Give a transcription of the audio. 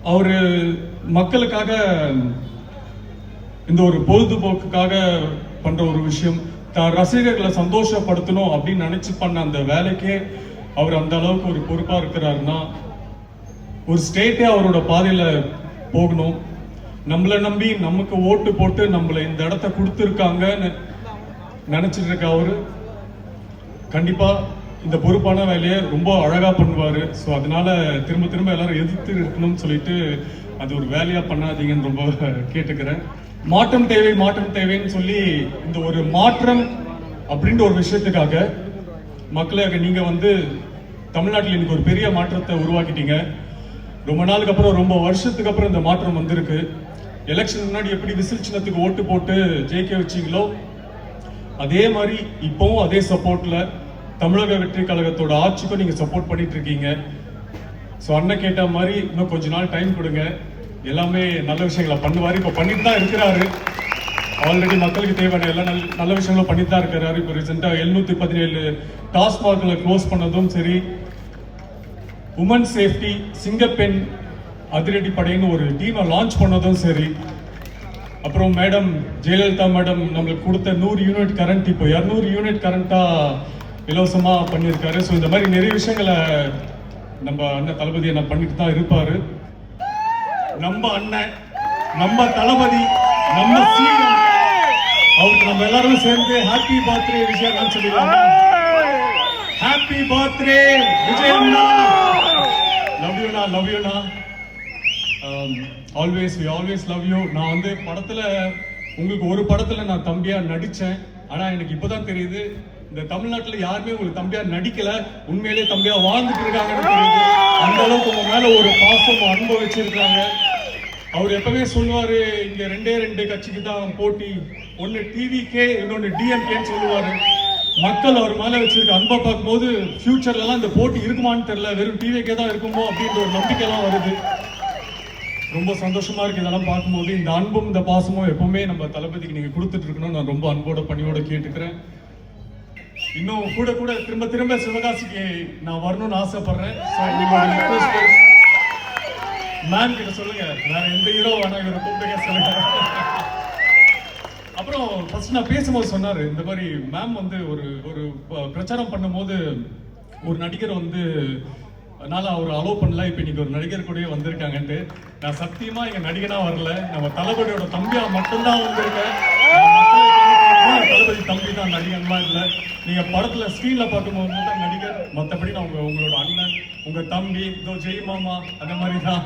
அவரு மக்களுக்காக இந்த ஒரு பொழுதுபோக்குக்காக பண்ற ஒரு விஷயம், தான் ரசிகர்களை சந்தோஷப்படுத்தணும் அப்படின்னு நினைச்சு பண்ண அந்த வேலைக்கே அவர் அந்த அளவுக்கு ஒரு பொறுப்பா இருக்கிறாருன்னா, ஒரு ஸ்டேட்டே அவரோட பாதையில போகணும். நம்மளை நம்பி நமக்கு ஓட்டு போட்டு நம்மளை இந்த இடத்த கொடுத்துருக்காங்கன்னு நினைச்சிட்டு இருக்க அவரு கண்டிப்பா இந்த பொறுப்பான வேலையை ரொம்ப அழகா பண்ணுவாரு. ஸோ அதனால திரும்ப திரும்ப எல்லாரும் எதிர்த்து இருக்கணும்னு சொல்லிட்டு அது ஒரு வேலையா பண்ணாதீங்கன்னு ரொம்ப கேட்டுக்கிறேன். மாற்றம் தேவை மாற்றம் தேவைன்னு சொல்லி இந்த ஒரு மாற்றம் அப்படின்ற ஒரு விஷயத்துக்காக மக்களாக நீங்க வந்து தமிழ்நாட்டில் இன்னைக்கு ஒரு பெரிய மாற்றத்தை உருவாக்கிட்டீங்க. ரொம்ப நாளுக்கு அப்புறம், ரொம்ப வருஷத்துக்கு அப்புறம் இந்த மாற்றம் வந்திருக்கு. எலெக்ஷன் முன்னாடி எப்படி விசில் சின்னத்துக்கு ஓட்டு போட்டு ஜெயிக்க வச்சீங்களோ அதே மாதிரி இப்பவும் அதே சப்போர்ட்ல தமிழக வெற்றி கழகத்தோட ஆட்சிக்கும் நீங்க சப்போர்ட் பண்ணிட்டு இருக்கீங்க. ஸோ அண்ணன் கேட்ட மாதிரி இன்னும் கொஞ்ச நாள் டைம் கொடுங்க, எல்லாமே நல்ல விஷயங்களை பண்ணுவாரு. இப்போ பண்ணிட்டு தான் இருக்கிறாரு. ஆல்ரெடி மக்களுக்கு தேவையான எல்லா நல்ல விஷயங்களும் பண்ணிட்டு தான் இருக்கிறாரு. இப்போ ரீசெண்டா 717 டாஸ்மாக்ல க்ளோஸ் பண்ணதும் சரி, உமன் சேஃப்டி சிங்கப்பெண் அதிரடி படைன்னு ஒரு டீமை லான்ச் பண்ணதும் சரி, அப்புறம் மேடம் ஜெயலலிதா மேடம் நம்மளுக்கு கொடுத்த 100 யூனிட் கரண்ட் இப்போ 200 யூனிட் கரண்டா இலவசமா பண்ணியிருக்காரு. ஸோ இந்த மாதிரி நிறைய விஷயங்களை நம்ம அண்ணன் தளபதி என்ன பண்ணிட்டு தான் இருப்பாரு. நம்ம அண்ணன், நம்ம தளபதி, நம்ம சீனம், அவருக்கு நம்ம எல்லாரும் சேர்ந்து ஹாப்பி பர்த்டே விஷயம் சொல்லிடுவாங்க. ஹாப்பி பர்த்டே விஜய் அண்ணா, லவ் யூனா, லவ் யூனா, always we always love you. நான் வந்து படத்துல உங்களுக்கு ஒரு படத்துல நான் தம்பியா நடிச்சேன். ஆனா எனக்கு இப்பதான் தெரியுது இந்த தமிழ்நாட்டுல யாருமே உங்களுக்கு தம்பியா நடிக்கல, உண்மையிலேயே தம்பியா வாழ்ந்துட்டு இருக்காங்கன்னு தெரியுது. அந்த அளவுக்கு உங்க மேல ஒரு பாசம் அன்பு வச்சிருக்காங்க. அவர் எப்பவே சொல்லுவாரு, இங்க ரெண்டே கட்சிக்கு தான் போட்டி, ஒன்னு டிவிகே இன்னொன்னு டிஎம்கேன்னு சொல்லுவாரு. மக்கள் அவர் மேல வச்சிருக்க அன்பை பார்க்கும்போது ஃபியூச்சர்ல எல்லாம் இந்த போட்டி இருக்குமான்னு தெரியல, வெறும் டிவிகே தான் இருக்குமோ அப்படின்ற ஒரு நம்பிக்கை எல்லாம் வருது. ரொம்ப சந்தோஷமா இருக்கு இதெல்லாம் பார்க்கும்போது. இந்த அன்பும் இந்த பாசமும் எப்பவுமே நம்ம தளபதிக்கு நீங்க கொடுத்துட்டு இருக்கணும் நான் ரொம்ப அன்போட பணியோட கேட்டுக்கிறேன். இன்னும் கூட கூட திரும்ப திரும்ப சிவகாசிக்கு நான் வரணும்னு ஆசைப்படுறேன். மேம் கிட்ட சொல்லுங்க, வேற எந்த ஹீரோ வேணா இவரை கூப்பிடுங்க சொல்லுங்க. அப்புறம் ஃபர்ஸ்ட் நான் பேசும்போது சொன்னாரு, இந்த மாதிரி மேம் வந்து ஒரு பிரச்சாரம் பண்ணும்போது ஒரு நடிகர் வந்து அதனால அவர் அலோவ் பண்ணல, இப்ப இன்னைக்கு ஒரு நடிகர் கூட வந்திருக்காங்கன்ட்டு. நான் சத்தியமா இங்க நடிகனா வரல, நம்ம தளபதியோட தம்பியா மட்டும்தான் வந்திருக்கேன். தளபதி தம்பி தான், நடிகன்லாம் இல்ல. நீங்க படத்துல ஸ்கிரீன்ல பார்க்கும்போது தான் நடிகர், மற்றபடி நான் உங்களோட அண்ணன், உங்க தம்பி, இதோ ஜெய் மாமா அந்த மாதிரி தான்.